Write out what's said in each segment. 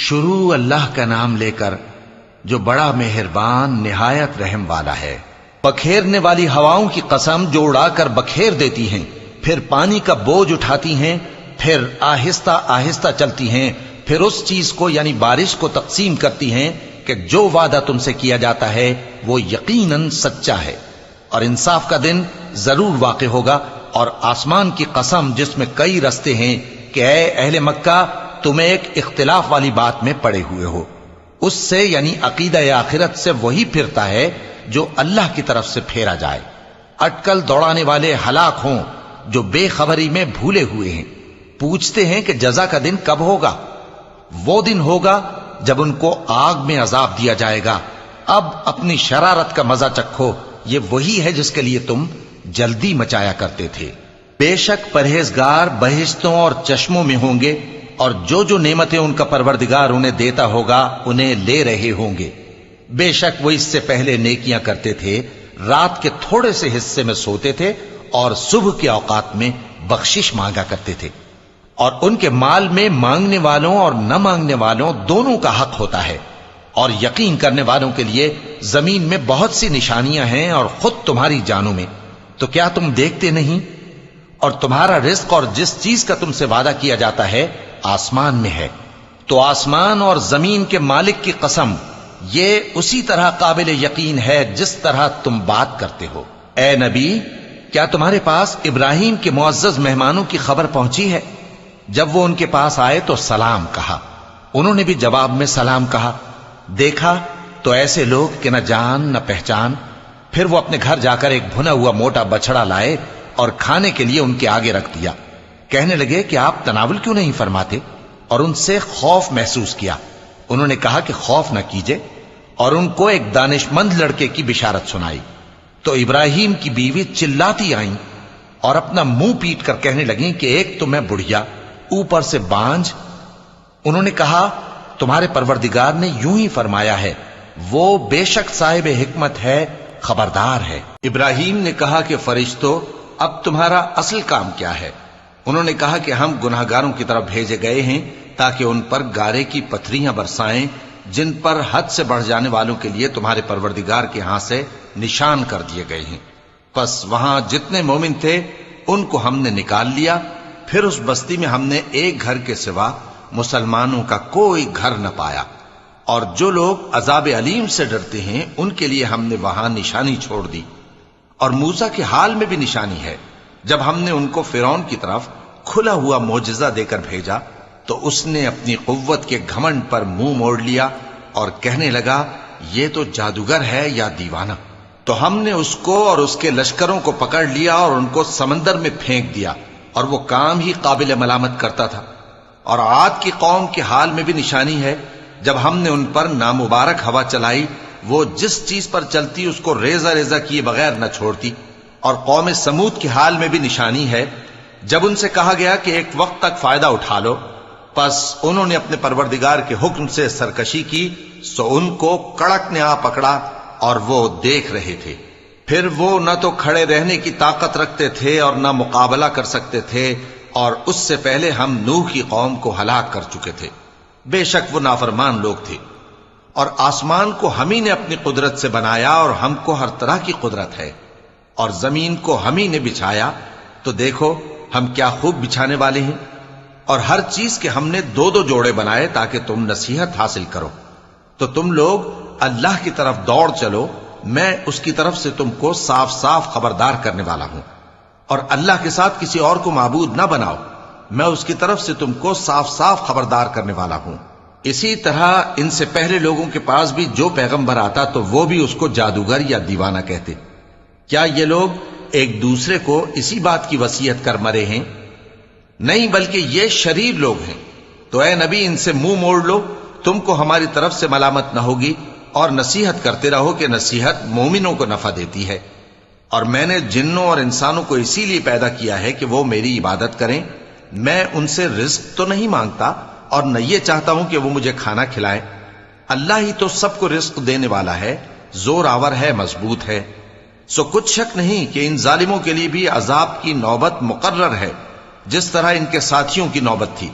شروع اللہ کا نام لے کر جو بڑا مہربان نہایت رحم والا ہے۔ بکھیرنے والی ہواؤں کی قسم جو اڑا کر بکھیر دیتی ہیں، پھر پانی کا بوجھ اٹھاتی ہیں، پھر آہستہ آہستہ چلتی ہیں، پھر اس چیز کو یعنی بارش کو تقسیم کرتی ہیں کہ جو وعدہ تم سے کیا جاتا ہے وہ یقیناً سچا ہے، اور انصاف کا دن ضرور واقع ہوگا۔ اور آسمان کی قسم جس میں کئی رستے ہیں کہ اے اہل مکہ تم ایک اختلاف والی بات میں پڑے ہوئے ہو، اس سے یعنی عقیدہ آخرت سے وہی پھرتا ہے جو اللہ کی طرف سے پھیرا جائے۔ اٹکل دوڑانے والے ہلاک ہوں جو بے خبری میں بھولے ہوئے ہیں، پوچھتے ہیں کہ جزا کا دن کب ہوگا؟ وہ دن ہوگا جب ان کو آگ میں عذاب دیا جائے گا۔ اب اپنی شرارت کا مزہ چکھو، یہ وہی ہے جس کے لیے تم جلدی مچایا کرتے تھے۔ بے شک پرہیزگار بہشتوں اور چشموں میں ہوں گے، اور جو نعمتیں ان کا پروردگار انہیں دیتا ہوگا انہیں لے رہے ہوں گے۔ بے شک وہ اس سے پہلے نیکیاں کرتے تھے، رات کے تھوڑے سے حصے میں سوتے تھے اور صبح کے اوقات میں بخشش مانگا کرتے تھے، اور ان کے مال میں مانگنے والوں اور نہ مانگنے والوں دونوں کا حق ہوتا ہے۔ اور یقین کرنے والوں کے لیے زمین میں بہت سی نشانیاں ہیں، اور خود تمہاری جانوں میں، تو کیا تم دیکھتے نہیں؟ اور تمہارا رزق اور جس چیز کا تم سے وعدہ کیا جاتا ہے آسمان میں ہے، تو آسمان اور زمین کے مالک کی قسم یہ اسی طرح قابل یقین ہے جس طرح تم بات کرتے ہو۔ اے نبی، کیا تمہارے پاس ابراہیم کے معزز مہمانوں کی خبر پہنچی ہے؟ جب وہ ان کے پاس آئے تو سلام کہا، انہوں نے بھی جواب میں سلام کہا۔ دیکھا تو ایسے لوگ کہ نہ جان نہ پہچان۔ پھر وہ اپنے گھر جا کر ایک بھنا ہوا موٹا بچڑا لائے اور کھانے کے لیے ان کے آگے رکھ دیا۔ کہنے لگے کہ آپ تناول کیوں نہیں فرماتے؟ اور ان سے خوف محسوس کیا۔ انہوں نے کہا کہ خوف نہ کیجے، اور ان کو ایک دانش مند لڑکے کی بشارت سنائی۔ تو ابراہیم کی بیوی چلاتی آئیں اور اپنا منہ پیٹ کر کہنے لگیں کہ ایک تو میں بڑھیا، اوپر سے بانجھ۔ انہوں نے کہا تمہارے پروردگار نے یوں ہی فرمایا ہے، وہ بے شک صاحب حکمت ہے، خبردار ہے۔ ابراہیم نے کہا کہ فرشتوں، اب تمہارا اصل کام کیا ہے؟ انہوں نے کہا کہ ہم گناہگاروں کی طرف بھیجے گئے ہیں تاکہ ان پر گارے کی پتھریاں برسائیں جن پر حد سے بڑھ جانے والوں کے لیے تمہارے پروردگار کے ہاں سے نشان کر دیے گئے ہیں۔ پس وہاں جتنے مومن تھے ان کو ہم نے نکال لیا، پھر اس بستی میں ہم نے ایک گھر کے سوا مسلمانوں کا کوئی گھر نہ پایا، اور جو لوگ عذاب علیم سے ڈرتے ہیں ان کے لیے ہم نے وہاں نشانی چھوڑ دی۔ اور موسیٰ کے حال میں بھی نشانی ہے، جب ہم نے ان کو فرعون کی طرف کھلا ہوا معجزہ دے کر بھیجا تو اس نے اپنی قوت کے گھمنڈ پر منہ موڑ لیا اور کہنے لگا یہ تو جادوگر ہے یا دیوانہ۔ تو ہم نے اس کو اور اس کے لشکروں کو پکڑ لیا اور ان کو سمندر میں پھینک دیا، اور وہ کام ہی قابل ملامت کرتا تھا۔ اور عاد کی قوم کے حال میں بھی نشانی ہے، جب ہم نے ان پر نامبارک ہوا چلائی، وہ جس چیز پر چلتی اس کو ریزہ ریزہ کیے بغیر نہ چھوڑتی۔ اور قوم سمود کے حال میں بھی نشانی ہے، جب ان سے کہا گیا کہ ایک وقت تک فائدہ اٹھا لو، پس انہوں نے اپنے پروردگار کے حکم سے سرکشی کی، سو ان کو کڑک نے آ پکڑا اور وہ دیکھ رہے تھے۔ پھر وہ نہ تو کھڑے رہنے کی طاقت رکھتے تھے اور نہ مقابلہ کر سکتے تھے، اور اس سے پہلے ہم نوح کی قوم کو ہلاک کر چکے تھے۔ بے شک وہ نافرمان لوگ تھے۔ اور آسمان کو ہم ہی نے اپنی قدرت سے بنایا، اور ہم کو ہر طرح کی قدرت ہے۔ اور زمین کو ہم ہی نے بچھایا، تو دیکھو ہم کیا خوب بچھانے والے ہیں۔ اور ہر چیز کے ہم نے دو دو جوڑے بنائے تاکہ تم نصیحت حاصل کرو۔ تو تم لوگ اللہ کی طرف دوڑ چلو، میں اس کی طرف سے تم کو صاف صاف خبردار کرنے والا ہوں۔ اور اللہ کے ساتھ کسی اور کو معبود نہ بناؤ، میں اس کی طرف سے تم کو صاف صاف خبردار کرنے والا ہوں۔ اسی طرح ان سے پہلے لوگوں کے پاس بھی جو پیغمبر آتا تو وہ بھی اس کو جادوگر یا دیوانہ کہتے۔ کیا یہ لوگ ایک دوسرے کو اسی بات کی وصیت کر مرے ہیں؟ نہیں، بلکہ یہ شریر لوگ ہیں۔ تو اے نبی ان سے منہ موڑ لو، تم کو ہماری طرف سے ملامت نہ ہوگی، اور نصیحت کرتے رہو کہ نصیحت مومنوں کو نفع دیتی ہے۔ اور میں نے جنوں اور انسانوں کو اسی لیے پیدا کیا ہے کہ وہ میری عبادت کریں۔ میں ان سے رزق تو نہیں مانگتا، اور نہ یہ چاہتا ہوں کہ وہ مجھے کھانا کھلائیں۔ اللہ ہی تو سب کو رزق دینے والا ہے، زور آور ہے، مضبوط ہے۔ سو کچھ شک نہیں کہ ان ظالموں کے لیے بھی عذاب کی نوبت مقرر ہے، جس طرح ان کے ساتھیوں کی نوبت تھی۔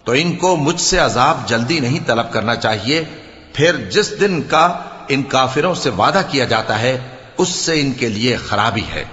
تو ان کو مجھ سے عذاب جلدی نہیں طلب کرنا چاہیے، پھر جس دن کا ان کافروں سے وعدہ کیا جاتا ہے اس سے ان کے لیے خرابی ہے۔